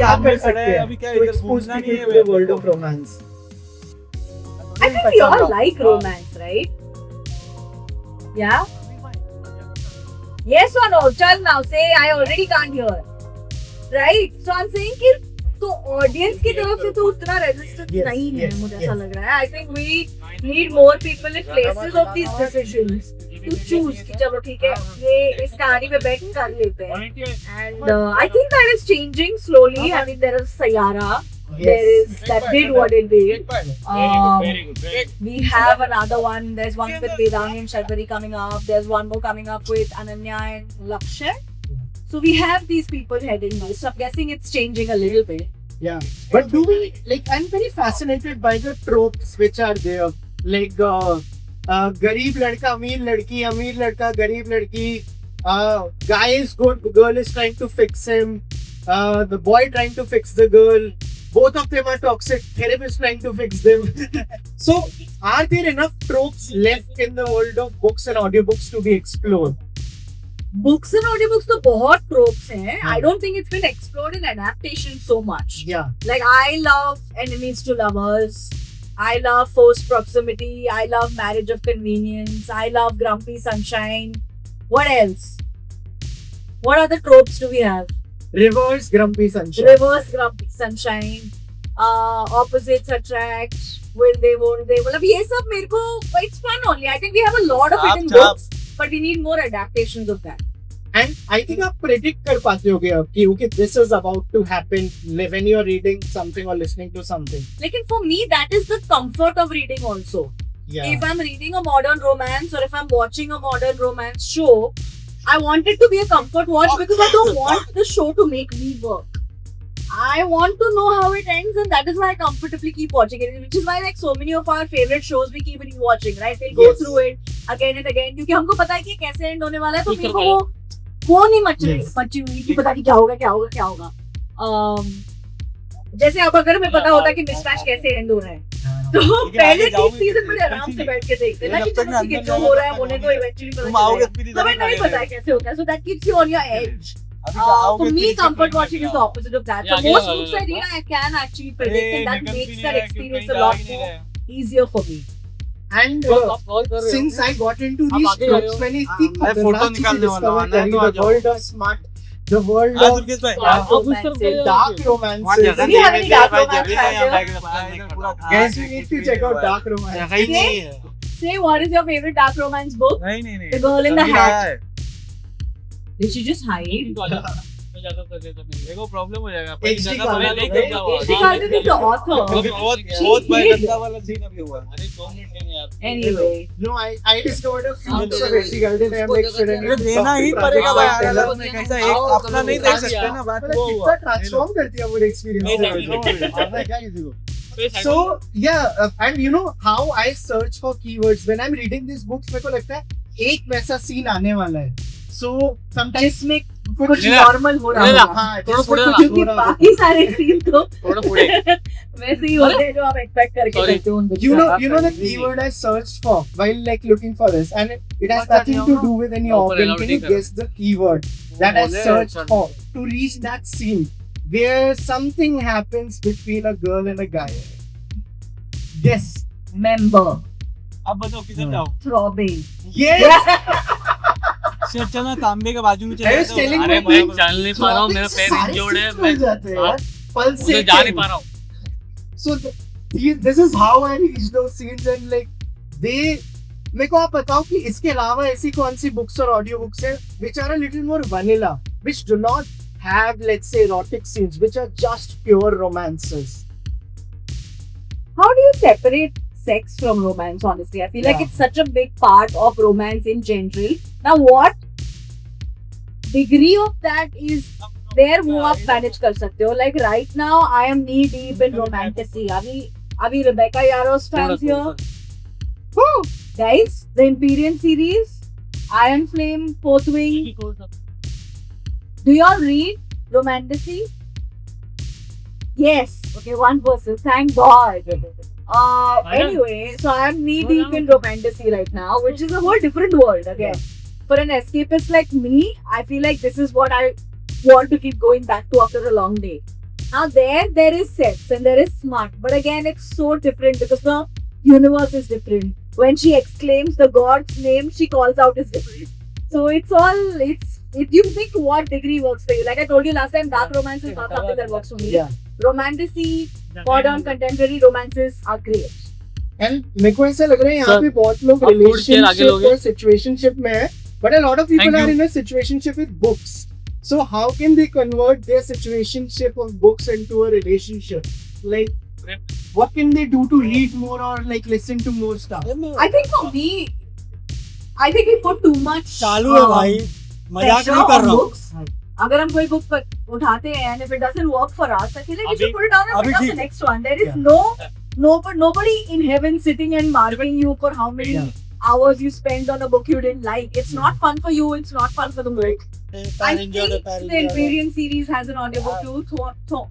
क्या कर सामने सकते हैं अभी क्या to इधर expose घूमना people नहीं है to the मेरे world को। of romance? I think we all like romance, right? Yeah? Yes or no? Chal now, say I already can't hear. Right? So I'm saying कि तो ऑडियंस की तरफ से तो उतना रेजिस्टेंस Yes, नहीं है, yes, मुझे yes. ऐसा लग रहा है. I think we need more people in places of these decisions to choose कि चलो ठीक है ये इस कहानी पे bet कर लेते हैं. And I think that is changing slowly. I mean there is Sayara. There is that did what it did. We have another one. There's one with Vedani and Sharpari coming up. There's one more coming up with Ananya and Lakshay. So we have these people heading this. So I'm guessing it's changing a little bit. Yeah, but do we like? I'm very fascinated by the tropes which are there. Like, गरीब लड़का अमीर लड़की, अमीर लड़का गरीब लड़की. Guy is good, girl is trying to fix him. The boy trying to fix the girl. Both of them are toxic. Therapist trying to fix them. So, are there enough tropes left in the world of books and audiobooks to be explored? Books and audiobooks तो बहुत tropes हैं. I don't think it's been explored in adaptation so much. Yeah. Like I love enemies to lovers. I love forced proximity. I love marriage of convenience. I love grumpy sunshine. What else? What other tropes do we have? Reverse grumpy sunshine. Reverse grumpy sunshine. Opposites attract. Will they? Won't they? मतलब ये सब मेरे को it's fun only. I think we have a lot of it in books, but we need more adaptations of that. And I think आप predict कर पाते होगे अब कि okay, this is about to happen when you're reading something or listening to something. Like for me, that is the comfort of reading also. Yeah. If I'm reading a modern romance or if I'm watching a modern romance show, I want it to be a comfort watch because I don't want the show to make me work. I want to know how it ends, and that is why I comfortably keep watching it. Which is why, like so many of our favorite shows, we keep rewatching, right? We'll go Yes. through it again and again क्योंकि हमको पता है कि कैसे end होने वाला है, तो मेरे को वो नहीं मची हुई कि पता नहीं क्या होगा. जैसे अब अगर हमें पता होता कि मिसमैच कैसे एंड हो रहा है, तो पहले तीन सीजन बड़े आराम से बैठ के देखते हैं ना कि चलो ठीक है जो हो रहा है होने तो इवेंचुअली पता चलेगा. हमें नहीं पता है कैसे होता है, so that keeps you on your edge. For me, comfort watching is the opposite of that. For most books I read, I can actually predict, and that makes that experience a lot more easier for me. And since I got into these tropes, मैंने इतनी अरे photo खतरनाक चीजें निकालने वाला discover करी. तो आ The जाओ. world of smart, the world हाँ of दुर्गेश भाई dark romances. Do you have any dark romance Guys, you need to check out dark romance. जगह ही नहीं है. Say, what is your favorite dark romance book? नहीं The Girl in the समझ रहा Hat. है. Did she just hide? देखो problem हो जाएगा. HD का वाला नहीं है. करता She can't be the author. बहुत भाई गंदा वाला सीन अभी हुआ. अरे 2 मिनट देंगे यार. Anyway. No, I discovered a few books of H.G. Wells. I'm like, should I अरे देना ही पड़ेगा भाई अलग में कैसा एक अपना नहीं देख सकते ना बात वो हुआ. ट्रांसफॉर्म कर दिया वो एक्सपीरियंस. आपने क्या किसी को So yeah, and you know how I search for keywords when I'm reading these books. मेरे को लगता है एक वैसा सीन आने वाला है. So sometimes जिसमें कुछ नीला, नॉर्मल हो रहा नीला, होगा. हाँ, थोड़ा जिसमें पुढे कुछ ना. क्योंकि हो रहा बाकी सारे सीन तो थोड़ा पुढे. वैसे ही होते हैं जो आप एक्सपेक्ट करके Sorry. करते हो उन You books know the keyword I searched for while like looking for this, and it has nothing to do with any organ. Can you guess the keyword that I searched for to reach that scene where something happens between a girl and a guy? Guess. में. Member. अब बताओ किधर जाओ. Throbbing. Yes. से अच्छा ना तांबे के बाजू में I चले was जाओ. telling अरे you, मैं चल नहीं पा रहा हूँ, मेरा पैर सारे इंजर्ड है, scenes मैं खुल जाते हैं यार. उधर Pulsating. जा नहीं पा रहा हूँ. So this is how I reached those scenes, and like they. मेरे को आप बताओ कि इसके अलावा ऐसी कौन सी बुक्स और ऑडियो बुक्स हैं which are a little more vanilla, which do not have, let's say, erotic scenes, which are just pure romances. How do you separate sex from romance? Honestly, I feel like Yeah. it's such a big part of romance in general. Now, what degree of that is there वो आप manage कर सकते हो? Like right now, I am knee deep in romantasy. Are we Rebecca Yarros fans here? Woo! Guys, the Empyrean series, Iron Flame, Fourth Wing. Do y'all read romantasy? Yes. Okay, one person. Thank God. Anyway, so I'm knee deep in romantasy right now, which is a whole different world again. For an escapist like me, I feel like this is what I want to keep going back to after a long day. Now there is sex and there is smart, but again it's so different because the universe is different. When she exclaims the god's name, she calls out is different. So if you pick what degree works for you. Like I told you last time, dark romance is not something that works for me. Yeah. Romantasy, modern contemporary romances are great. And मेरे को ऐसा लग रहा है यहाँ Sir, पे बहुत लोग आप food share आगे relationship लोगे? और situationship में है, but a lot of people Thank are you. in a situationship with books. So how can they convert their situationship of books into a relationship? Like, what can they do to read more or like listen to more stuff? I think for me, I think we put too much चालू है भाई, मजाक pressure नहीं कर on रहा हूँ। books. अगर हम कोई बुक उठाते हैं and if it doesn't work for us, I feel like we should put it down and अभी pick up the ठीक है। next one. There is nobody in heaven sitting and marking you for how many hours you spend on a book you didn't like. It's not fun for you. It's not fun for the book. I think the Empyrean series has an audiobook too.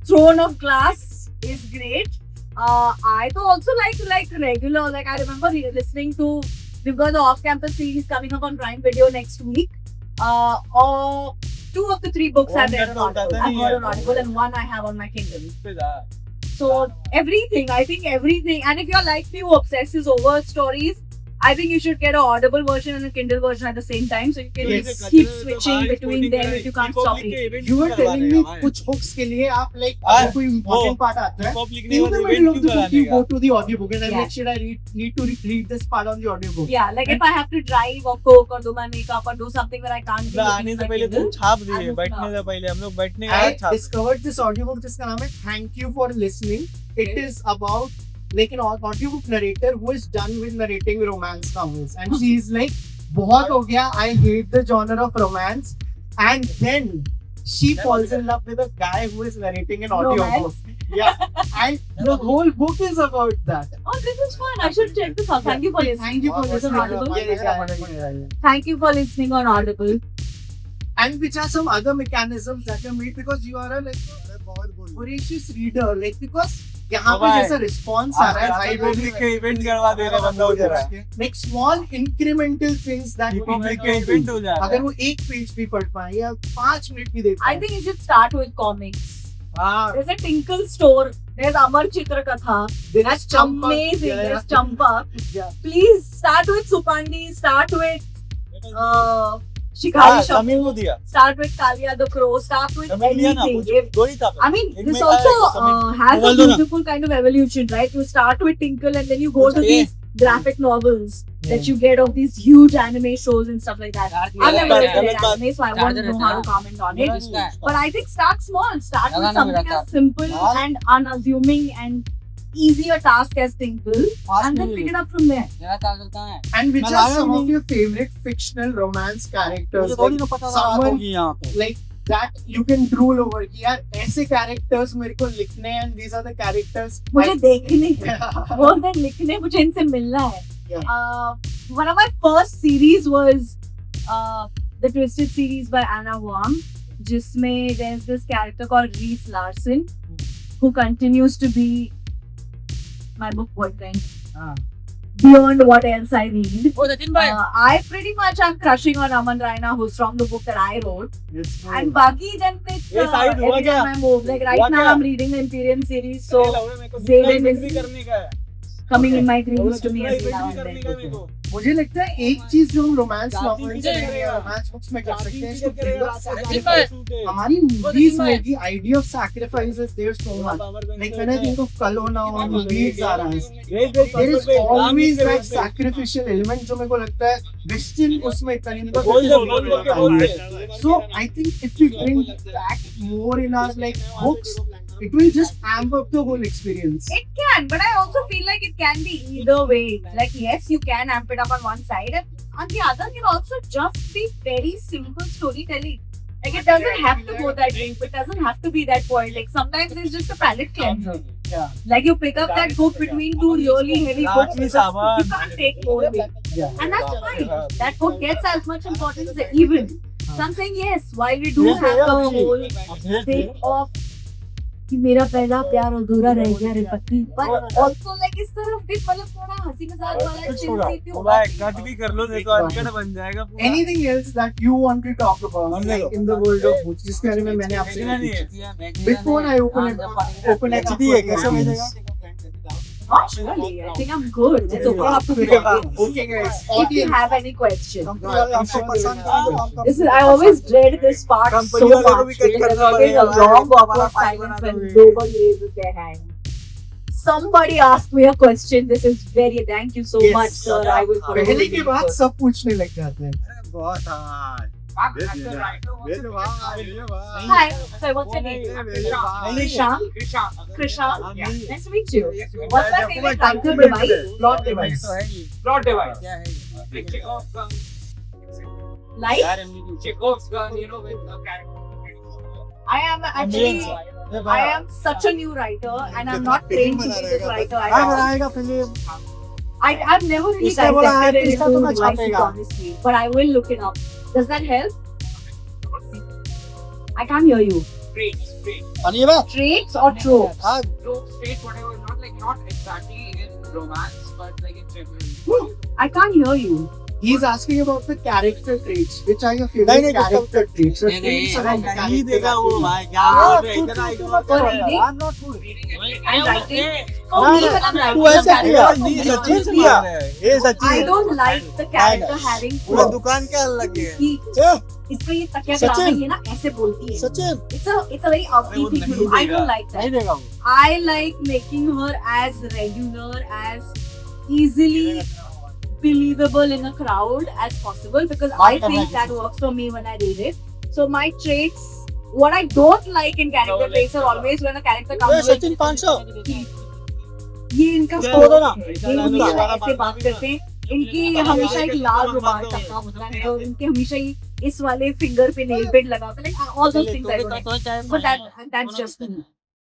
Throne of Glass is great. I also like regular. Like I remember listening to. We've got the off-campus series coming up on Prime Video next week. Or 2 of the 3 books I've read on Audible. I've heard on Audible and 1 I have on my Kindle. So everything, I think everything. And if you're like me who obsesses over stories, I think you should get an Audible version and a Kindle version at the same time, so you can Yes. keep switching between them if you can't stop reading. You were telling me कुछ books के लिए आप like अगर कोई important part आता है, in the middle of the book you go to the audiobook and I'm Yeah. like, should I need to read this part on the audiobook? Yeah, like if I have to drive or cook or do my makeup or do something that I can't do. आने से पहले तुम छाप दिए, बैठने से पहले हम लोग बैठने का I छाप। discovered this audiobook जिसका नाम है Thank You for Listening. It is about like an audiobook narrator who is done with narrating romance novels and she's like बहुत हो गया, I hate the genre of romance, and then she falls in love with a guy who is narrating an audiobook. Yeah, and the whole book is about that. Oh, this is fun. I should check this out. Thank you for listening. Thank you for This is listening. Audible. Thank you for listening on Audible. And which are some other mechanisms that are made because you are a like voracious reader, like because यहाँ पे जैसा response आ रहा है भाई लोग लिख के event करवा दे रहे बंदा हो जा रहा है। like small incremental things that लिख people के can इवेंट do. हो जा रहा अगर है। वो एक पेज भी पढ़ पाए या 5 मिनट भी देख I think you should start with comics. हाँ, There's a Tinkle store. There's Amar Chitra Katha. there is That's Champak. amazing. Yeah, There's Champak. yeah. Please start with Supandi. Start with हाँ, Shikhari Sameer Shamu. को दिया। Start with Kalia the Crow. Start with Sameer लिया ना, anything. कुछ दो ही था। I mean, एक this में also समीर- has a बोल दो ना। beautiful kind of evolution, right? You start with Tinkle and then you go to Yeah. these graphic novels that you get of these huge anime shows and stuff like that. I've never read anime, so I won't know how to comment on it. But I think start small. Start with something as simple and unassuming and easier task as Tinkle, and then pick it up from there. And which मैं are लाया some नहीं। of your favorite fictional romance characters? मुझे थोड़ी Like, ना पता था someone होगी यहाँ पे। like that you can drool over कि यार ऐसे characters मेरे को लिखने हैं and these are the characters मुझे देखने I- वो then लिखने मुझे इनसे मिलना है. Yeah. One of my first series was the Twisted series by Anna Wong, जिसमें there's this character called Reese Larson who continues to be my book boyfriend beyond what else I read. I pretty much am crushing on Aman Raina, who's from the book that I wrote. It's true. And Bagi, then it's ये side हुआ every क्या? time I move. Like right हुआ now क्या? I'm reading the Empyrean series, so मेरे को Zayden भी is करने का है। coming in my dreams to me दूसरा every now इवेंट भी and करने then. का मेरे को। मुझे लगता है एक चीज जो हम रोमांस जाति नॉवेल्स भी में करेगा। रोमांस बुक्स में कर सकते हैं इसको जाति भी करेगा, sacrifice. हमारी मूवीज में the idea of sacrifice is there so much. Like when I think of Kal Ho Na Ho, movies are as there is always that sacrificial element जो मेरे को लगता है Western उसमें इतना नहीं होता. So I think if we bring that more in our like books, it will just amp up the whole experience. It can, but I also feel like it can be either way. Like, yes, you can amp it up on one side, and on the other, it can also just be very simple storytelling. Like, it doesn't have to go that deep, it doesn't have to be that point. Like, sometimes it's just a palate cleanser. Yeah. Like, you pick up that book between two really heavy books, you can't take more of it. Yeah. And that's fine. That book gets as much importance as even. So I'm saying, yes, while we do have the whole thing of कि मेरा पहला प्यार अधूरा रह गया रे पत्नी, but also like इस तरफ भी मतलब थोड़ा हंसी मजाक वाला चिल भाई कट भी कर लो, देखो अनकट बन जाएगा पूरा। Anything else that you want to talk about like, in the world of books जिसके बारे में मैंने आपसे नहीं, नहीं पूछा? Before I open it HD है, कैसे भेजेगा? Surely, I think I'm good. It's okay up to you. Okay guys, If you have any questions. हमको पसंद है। This is I always dread this part so company वालों को भी much. Cut There's करना always a पड़ेगा। long awkward silence when nobody raises their hand. Somebody asked me a question. This is very. Thank you so Yes. much, sir. I will. पहले के बाद सब पूछने लग जाते हैं। बहुत हाँ। Hi. So what's your name? Krishan. Krishan. Nice to meet you. What's my favorite title device? Plot device. Plot device. क्या है? Chekhov's gun. Like Chekhov's gun, you know, with a character. I am actually. I am such a new writer, and I'm not trained to be this writer. हाँ बनाएगा film. I've never really इसने बोला है, dissected it इसका तो into मैं devices, छापेगा। honestly, but I will look it up. Does that help? I can't hear you. Traits. अनिवा Traits or tropes? हाँ Tropes, traits, whatever. Not exactly in romance, but like in general. I can't hear you. He's asking about the character traits. Which are your नहीं, favorite नहीं, character traits? The नहीं, traits नहीं, around the नहीं character देगा वो that you भाई, क्या बोल रहे हैं? इतना ignore कर रहे हैं। I'm not good। I'm writing. ना, For me, ना, when I'm writing तू a ऐसा किया, character, नहीं सचिन किया, ये I Sachin. don't like the character having पूरा tropes. दुकान क्या लगे है? कि ए, इसका ये तकिया सचिन। खराब है ना ऐसे बोलती है. Sachin It's a very ugly वो thing to नहीं do. I देगा। don't like that. नहीं देगा वो। I like making her as regular, as easily believable in a crowd as possible because I think that works for me when I read it. So my traits, what I don't like in character traits are always when a character A, comes Sachin with 500। ये इनका क्या score बोला ना? ये हमेशा ऐसे बात करते हैं. इनकी हमेशा एक लाल रुमाल टंगा होता है और इनके हमेशा ही इस वाले फिंगर पे नेल पेंट लगा होता है. Like all those things I don't like. But that's just me.